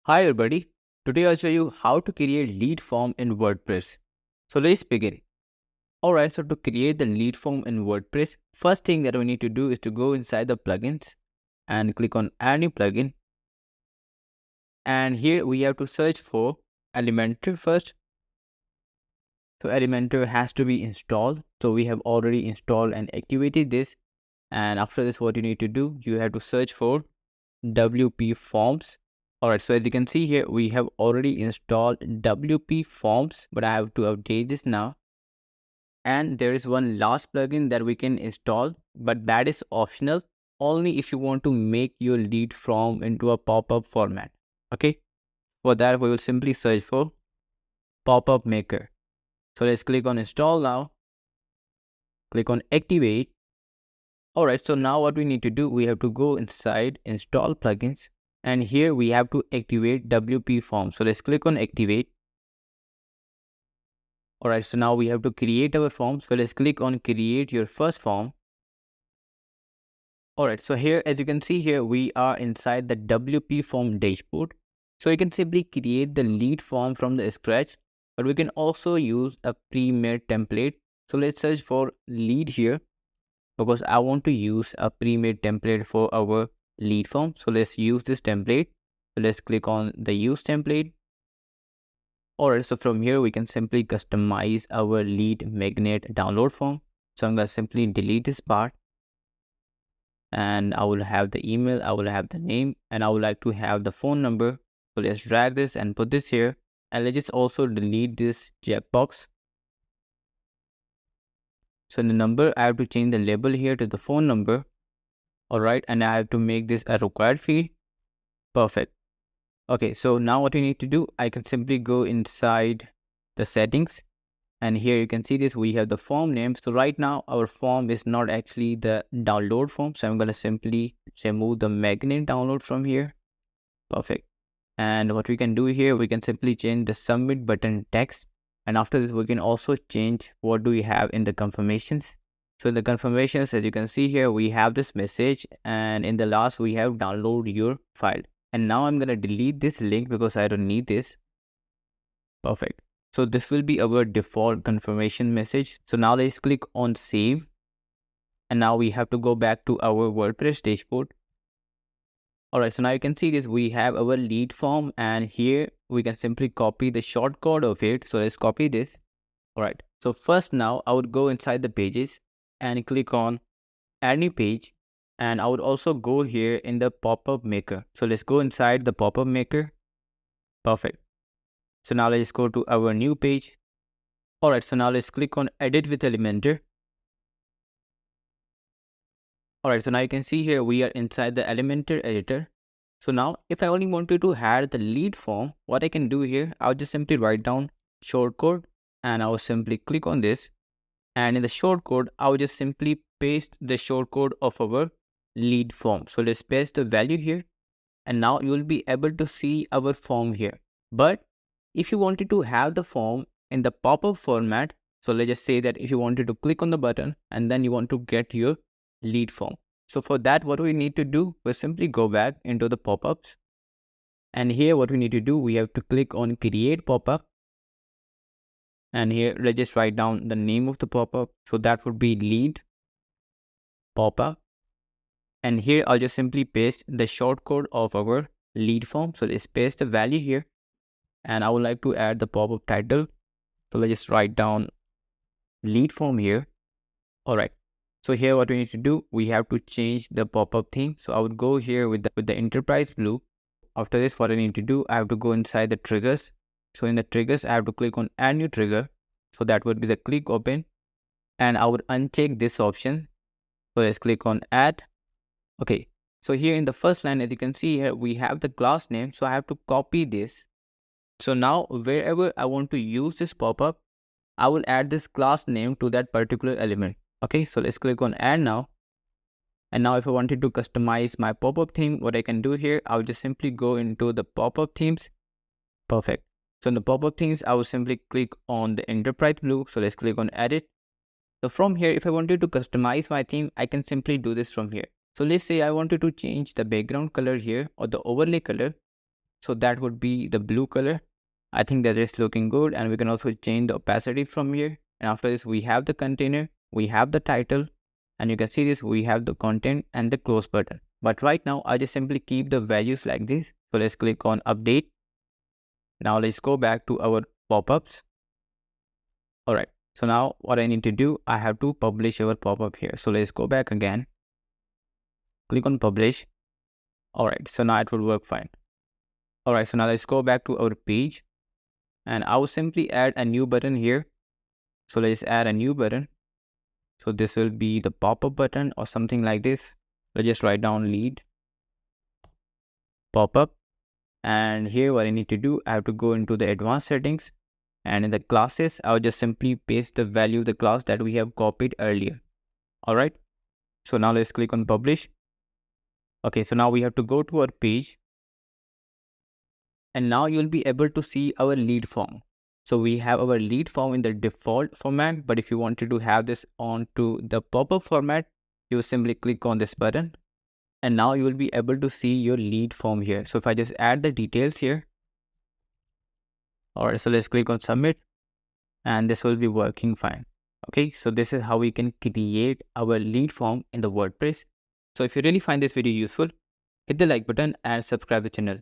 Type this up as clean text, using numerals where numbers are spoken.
Hi everybody, today I'll show you how to create lead form in WordPress. So let's begin. Alright, so to create the lead form in WordPress, first thing that we need to do is to go inside the plugins and click on add new plugin. And here we have to search for Elementor first. So Elementor has to be installed. So we have already installed and activated this. And after this, what you need to do, you have to search for WPForms. Alright, so as you can see here, we have already installed WPForms, but I have to update this now. And there is one last plugin that we can install, but that is optional only if you want to make your lead form into a pop-up format. Okay, for that we will simply search for pop-up maker. So let's click on install now, click on activate. Alright, so now what we need to do, we have to go inside install plugins. And here we have to activate WPForm. So let's click on activate. Alright, so now we have to create our form. So let's click on create your first form. Alright, so here as you can see here, we are inside the WPForm dashboard. So you can simply create the lead form from the scratch, but we can also use a pre-made template. So let's search for lead here because I want to use a pre-made template for our lead form. So let's use this template. So let's click on the use template. Alright, so from here we can simply customize our lead magnet download form. So I'm going to simply delete this part. And I will have the email, I will have the name, and I would like to have the phone number. So let's drag this and put this here. And let's just also delete this checkbox. So in the number, I have to change the label here to the phone number. Alright, and I have to make this a required field. Perfect. Okay, so now what we need to do, I can simply go inside the settings. And here you can see this, we have the form name. So right now our form is not actually the download form. So I'm going to simply remove the magnet download from here. Perfect. And what we can do here, we can simply change the submit button text. And after this, we can also change what do we have in the confirmations. So in the confirmations, as you can see here, we have this message, and in the last we have download your file. And now I'm going to delete this link because I don't need this. Perfect. So this will be our default confirmation message. So now let's click on save. And now we have to go back to our WordPress dashboard. Alright, so now you can see this, we have our lead form, and here we can simply copy the shortcode of it. So let's copy this. Alright, so first now I would go inside the pages and click on add new page. And I would also go here in the pop-up maker. So let's go inside the pop-up maker. Perfect. So now let's go to our new page. Alright, so now let's click on edit with Elementor. Alright, so now you can see here we are inside the Elementor editor. So now if I only wanted to add the lead form, what I can do here, I'll just simply write down shortcode and I'll simply click on this. And in the shortcode, I'll just simply paste the shortcode of our lead form. So let's paste the value here. And now you will be able to see our form here. But if you wanted to have the form in the pop-up format, so let's just say that if you wanted to click on the button and then you want to get your lead form. So for that, what we need to do, we simply go back into the pop-ups. And here what we need to do, we have to click on create pop-up. And here let's just write down the name of the pop-up. So that would be lead pop-up. And here I'll just simply paste the shortcode of our lead form. So let's paste the value here. And I would like to add the pop-up title. So let's just write down lead form here. Alright. So here what we need to do, we have to change the pop-up theme. So I would go here with the enterprise blue. After this, what I need to do, I have to go inside the triggers. So in the triggers, I have to click on add new trigger. So that would be the click open. And I would uncheck this option. So let's click on add. Okay. So here in the first line, as you can see here, we have the class name. So I have to copy this. So now wherever I want to use this pop-up, I will add this class name to that particular element. Okay, so let's click on add now. And now if I wanted to customize my pop-up theme, what I can do here, I'll just simply go into the pop-up themes. Perfect. So in the pop-up themes, I will simply click on the enterprise blue. So let's click on edit. So from here, if I wanted to customize my theme, I can simply do this from here. So let's say I wanted to change the background color here or the overlay color. So that would be the blue color. I think that is looking good, and we can also change the opacity from here. And after this, we have the container, we have the title, and you can see this, we have the content and the close button. But right now, I just simply keep the values like this. So let's click on update. Now let's go back to our pop-ups. All right. So now what I need to do, I have to publish our pop-up here. So let's go back again. Click on publish. All right. So now it will work fine. All right. So now let's go back to our page, and I will simply add a new button here. So let's add a new button. So this will be the pop-up button or something like this. Let's just write down lead pop-up. And here what I need to do, I have to go into the advanced settings, and in the classes, I'll just simply paste the value of the class that we have copied earlier. All right. So now let's click on publish. Okay. So now we have to go to our page, and now you'll be able to see our lead form. So we have our lead form in the default format, but if you wanted to have this onto the pop-up format, you simply click on this button, and now you will be able to see your lead form here. So if I just add the details here, all right, so let's click on submit, and this will be working fine. Okay, so this is how we can create our lead form in the WordPress. So if you really find this video useful, hit the like button and subscribe the channel.